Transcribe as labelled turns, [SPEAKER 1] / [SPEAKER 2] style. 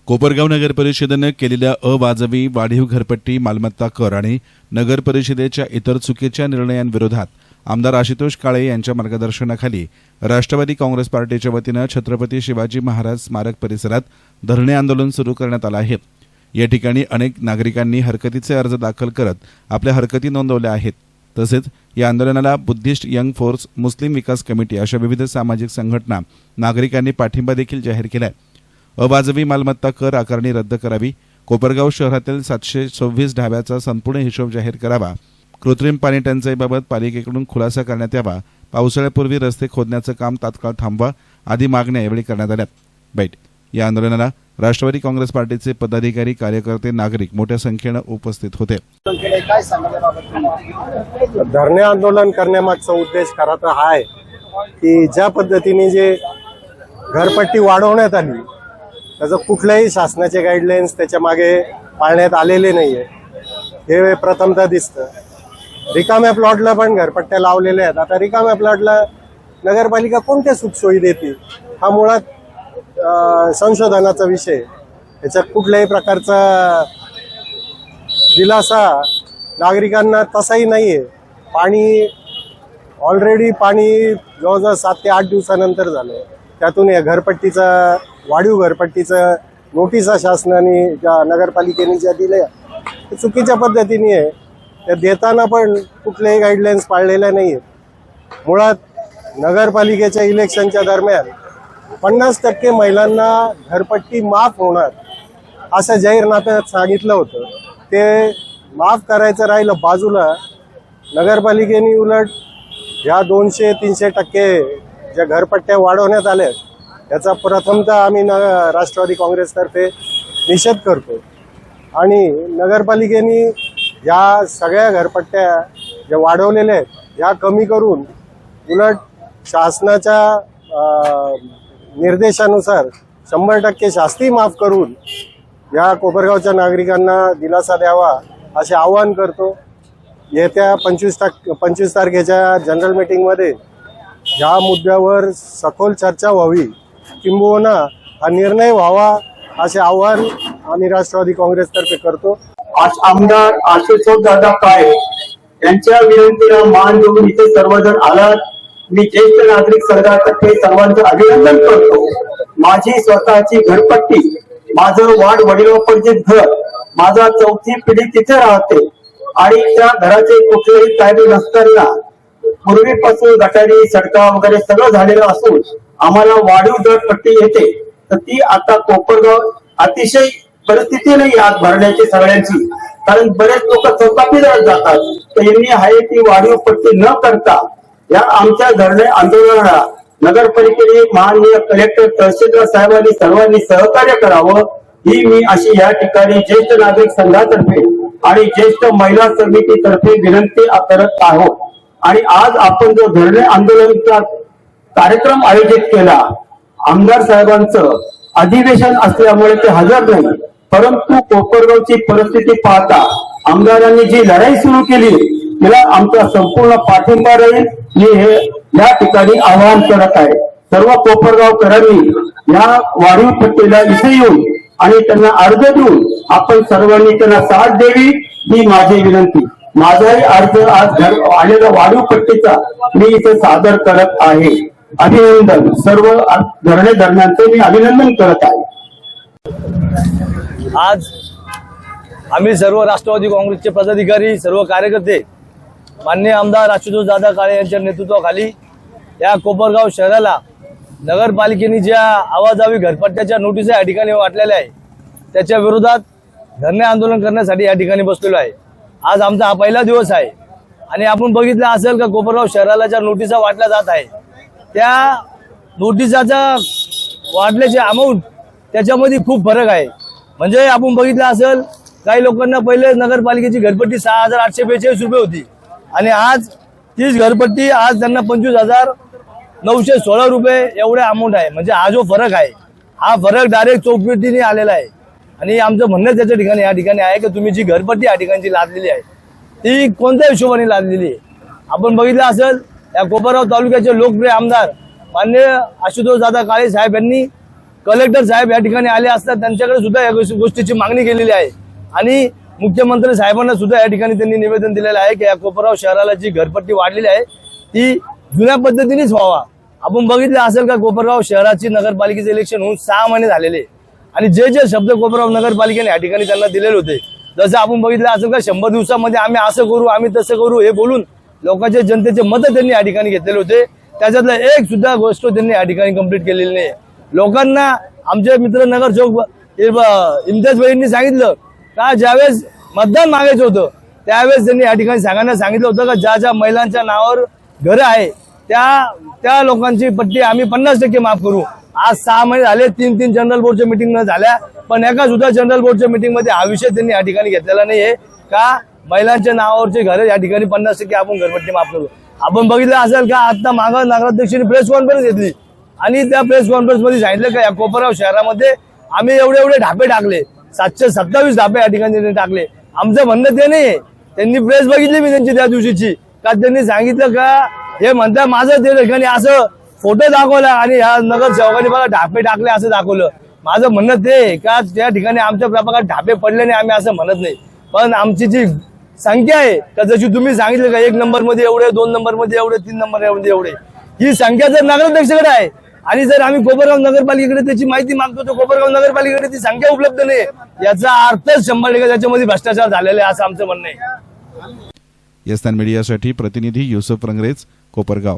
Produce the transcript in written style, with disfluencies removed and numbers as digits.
[SPEAKER 1] कोपरगाव नगर परिषदेने केलेल्या अवाजवी वाढीव घरपट्टी मालमत्ता कर आणि नगर परिषदेच्या इतर चुकीच्या निर्णयांविरोधात आमदार आशुतोष काळे यांच्या मार्गदर्शनाखाली राष्ट्रवादी काँग्रेस पार्टीच्या वतीनं छत्रपती शिवाजी महाराज स्मारक परिसरात धरणे आंदोलन सुरू करण्यात आलं आहे। या ठिकाणी अनेक नागरिकांनी हरकतीचे अर्ज दाखल करत आपल्या हरकती नोंदवल्या आहेत। तसेच या आंदोलनाला बुद्धिस्ट यंग फोर्स, मुस्लिम विकास कमिटी अशा विविध सामाजिक संघटना नागरिकांनी पाठिंबा देखील जाहीर केलाय। अवाजवी मालमत्ता कर आकारणी रद्द करावी, कोपरगाव शहरातील 726 ढाब्याचा संपूर्ण हिशोब जाहीर करावा, कृत्रिम पाणी टंचाईबाबत पालिकेकडून खुलासा करण्यात यावा, पावसाळ्यापूर्वी रस्ते खोदण्याचं काम तात्काळ थांबवा आदी मागण्या यावेळी करण्यात आल्या। या आंदोलनाला राष्ट्रवादी काँग्रेस पार्टीचे पदाधिकारी, कार्यकर्ते, नागरिक मोठ्या संख्येने उपस्थित होते।
[SPEAKER 2] धरणे आंदोलन करण्यामागचा उद्देश खरा तर हा आहे की ज्या पद्धतीने जे घरपट्टी वाढवण्यात आली त्याचं कुठल्याही शासनाचे गाईडलाईन्स त्याच्या मागे पाळण्यात आलेले नाहीये हे प्रथमतः दिसतं। रिकाम्या प्लॉटला पण घरपट्ट्या लावलेल्या आहेत। आता रिकाम्या प्लॉटला नगरपालिका कोणत्या सुखसोयी देते हा मुळात संशोधनाचा विषय। याच्यात कुठल्याही प्रकारचा दिलासा नागरिकांना तसाही नाहीये। पाणी ऑलरेडी जवळजवळ 7 ते 8 दिवसानंतर झालं। त्यातून या घरपट्टीचा वाढीव घरपट्टीचा नोटिसा शासनाने नगरपालिकेने ज्या दिल्या ते चुकीच्या पद्धतीने आहे। त्या देताना पण कुठलेही गाईडलाईन्स पाळलेल्या नाहीये। मुळात नगरपालिकेच्या इलेक्शनच्या दरम्यान 50% महिलांना घरपट्टी माफ होणार असं जाहीरनाम्यात सांगितलं होतं। ते माफ करायचं राहिलं बाजूला, नगरपालिकेने उलट ह्या 200-300% ज्या घरपट्ट्या वाढवण्यात आल्या याचा प्रथमतः आम्ही राष्ट्रवादी काँग्रेसतर्फे निषेध करतो आणि नगरपालिकेने या सगळ्या घरपट्ट्या ज्या वाढवलेल्या आहेत ह्या कमी करून उलट शासनाच्या निर्देशानुसार 100% शास्ती माफ करून या कोपरगावच्या नागरिकांना दिलासा द्यावा असे आवाहन करतो। येत्या 25 तारखेच्या जनरल मीटिंगमध्ये या मुद्द्यावर सखोल चर्चा व्हावी, किंबहुना हा निर्णय व्हावा असे आवाहन आम्ही राष्ट्रवादी काँग्रेसतर्फे करतो।
[SPEAKER 3] आज आमदार आशुतोष दादा काळे यांच्या विनंतीला मान देऊन इथे सर्वजण आलात। मी ज्येष्ठ नागरिक संघातर्फे सर्वांचं अभिनंदन करतो। माझी स्वतःची घरपट्टी, माझं वाढ वडिलोपार्जित घर, माझा 4थी पिढी तिथे राहते आणि त्या घराचे कुठलेही कायदे नसताना पूर्वीपासून गटारी, सडका वगैरे सगळं झालेलं असून आम्हाला वाढीव घरपट्टी येते। तर ती आता कोपरगाव अतिशय परिस्थिती नाही आज भरण्याची सगळ्यांची, कारण बरेच लोक चौकापीदार जातात। तर यांनी आहे ती वाढीव पट्टी न करता या आमच्या धरणे आंदोलनाला नगरपालिकेने माननीय कलेक्टर, तहसीलदार साहेबांनी सर्वांनी सहकार्य करावं ही मी अशी या ठिकाणी ज्येष्ठ नागरिक संघातर्फे आणि ज्येष्ठ महिला समितीतर्फे विनंती करत आहोत। आणि आज आपण जो धरणे आंदोलनाचा कार्यक्रम आयोजित केला, आमदार साहेबांचं अधिवेशन असल्यामुळे ते हजर नाही, परंतु कोपरगावची परिस्थिती पाहता आमदारांनी जी लढाई सुरू केली तिला आमचा संपूर्ण पाठिंबा राहील मी हे या ठिकाणी आवाहन करत आहे। सर्व कोपरगावकरांनी या वाढीव पट्टीला इथे येऊन आणि त्यांना अर्ज देऊन आपण सर्वांनी त्यांना साथ द्यावी ही माझी विनंती। माझाही अर्ज आज आलेला वाढीव पट्टीचा मी इथे सादर करत आहे। अभिनंदन, सर्व धरणे दरम्यानचे मी अभिनंदन करत आहे।
[SPEAKER 4] आज आम्ही सर्व राष्ट्रवादी काँग्रेसचे पदाधिकारी, सर्व कार्यकर्ते माननीय आमदार आशुतोष दादा काळे यांच्या नेतृत्वाखाली या कोपरगाव शहराला नगरपालिकेने ज्या अवाजवी घरपट्ट्याच्या नोटिसा या ठिकाणी वाटलेल्या आहे त्याच्या विरोधात धरणे आंदोलन करण्यासाठी या ठिकाणी बसलेलो आहे। आज आमचा हा पहिला दिवस आहे आणि आपण बघितलं असेल का कोपरगाव शहराला ज्या नोटिसा वाटल्या जात आहे त्या नोटिसाचा वाटल्याचे अमाऊंट त्याच्यामध्ये खूप फरक आहे। म्हणजे आपण बघितलं असेल काही लोकांना पहिले नगरपालिकेची घरपट्टी 6,842 रुपये होती आणि आज तीच घरपट्टी आज त्यांना 25,916 रुपये एवढे अमाऊंट आहे। म्हणजे हा जो फरक आहे हा फरक डायरेक्ट चौकटीने आलेला आहे आणि आमचं म्हणणं त्याच्या ठिकाणी या ठिकाणी आहे की तुम्ही जी घरपट्टी या ठिकाणी लादलेली आहे ती कोणत्या हिशोबाने लादलेली आहे। आपण बघितलं असेल या कोपरगाव तालुक्याचे लोकप्रिय आमदार माननीय आशुतोष दादा काळे साहेब यांनी कलेक्टर साहेब या ठिकाणी आले असतात, त्यांच्याकडे सुद्धा या गोष्टीची मागणी केलेली आहे आणि मुख्यमंत्री साहेबांना सुद्धा या ठिकाणी त्यांनी निवेदन दिलेलं आहे की या कोपरगाव शहराला जी घरपट्टी वाढलेली आहे ती जुन्या पद्धतीनेच व्हावा. आपण बघितलं असेल का कोपरगाव शहराची नगरपालिकेचे इलेक्शन होऊन 6 महिने झालेले आणि जे जे शब्द कोपरगाव नगरपालिकेने या ठिकाणी त्यांना दिलेले होते, जसं आपण बघितलं असेल का 100 दिवसामध्ये आम्ही असं करू आम्ही तसं करू हे बोलून लोकांचे जनतेचे मतं त्यांनी या ठिकाणी घेतलेले होते, त्याच्यातलं एक सुद्धा गोष्ट त्यांनी या ठिकाणी कंप्लीट केलेली नाही. लोकांना आमचे मित्र नगर चौक इम्तियाज भाईंनी सांगितलं का ज्यावेळेस मतदान मागायचं होतं त्यावेळेस त्यांनी या ठिकाणी सगळ्यांना सांगितलं होतं का ज्या ज्या महिलांच्या नावावर घर आहे त्या लोकांची पट्टी आम्ही 50% माफ करू. आज 6 महिने झाले, 3 जनरल बोर्डच्या मिटिंग झाल्या, पण एका सुद्धा जनरल बोर्डच्या मिटिंग मध्ये हा विषय त्यांनी या ठिकाणी घेतलेला नाहीये का महिलांच्या नावावरचे घर या ठिकाणी 50% आपण घरपट्टी माफ करू. आपण बघितलं असेल का आता मागे नगराध्यक्षांनी प्रेस कॉन्फरन्स घेतली आणि त्या प्रेस कॉन्फरन्स मध्ये सांगितलं का या कोपरगाव शहरामध्ये आम्ही एवढे ढापे टाकले, 727 ढापे या ठिकाणी त्यांनी टाकले. आमचं म्हणणं ते नाहीये, त्यांनी प्रेस बघितली मी त्यांची त्या दिवशीची का त्यांनी सांगितलं का हे म्हणतात माझं ते ठिकाणी असं फोटो दाखवला आणि ह्या नगरसेवकांनी बघा ढापे टाकले असं दाखवलं. माझं म्हणणं ते का त्या ठिकाणी आमच्या प्रभागात ढापे पडले नाही आम्ही असं म्हणत नाही, पण आमची जी संख्या आहे का जशी तुम्ही सांगितलं का 1 नंबर मध्ये एवढे, 2 नंबर मध्ये एवढे, 3 नंबर मध्ये एवढे, ही संख्या जर नगराध्यक्षाकडे आहे आणि जर आम्ही कोपरगाव नगरपालिकेकडे त्याची माहिती मागतो तर कोपरगाव नगरपालिकेकडे ती संख्या उपलब्ध नाही, याचा अर्थच 100% त्याच्यामध्ये भ्रष्टाचार झालेला आहे असं आमचं म्हणणं आहे.
[SPEAKER 1] येस्तान मीडियासाठी प्रतिनिधी युसुफ रंगरेज, कोपरगाव.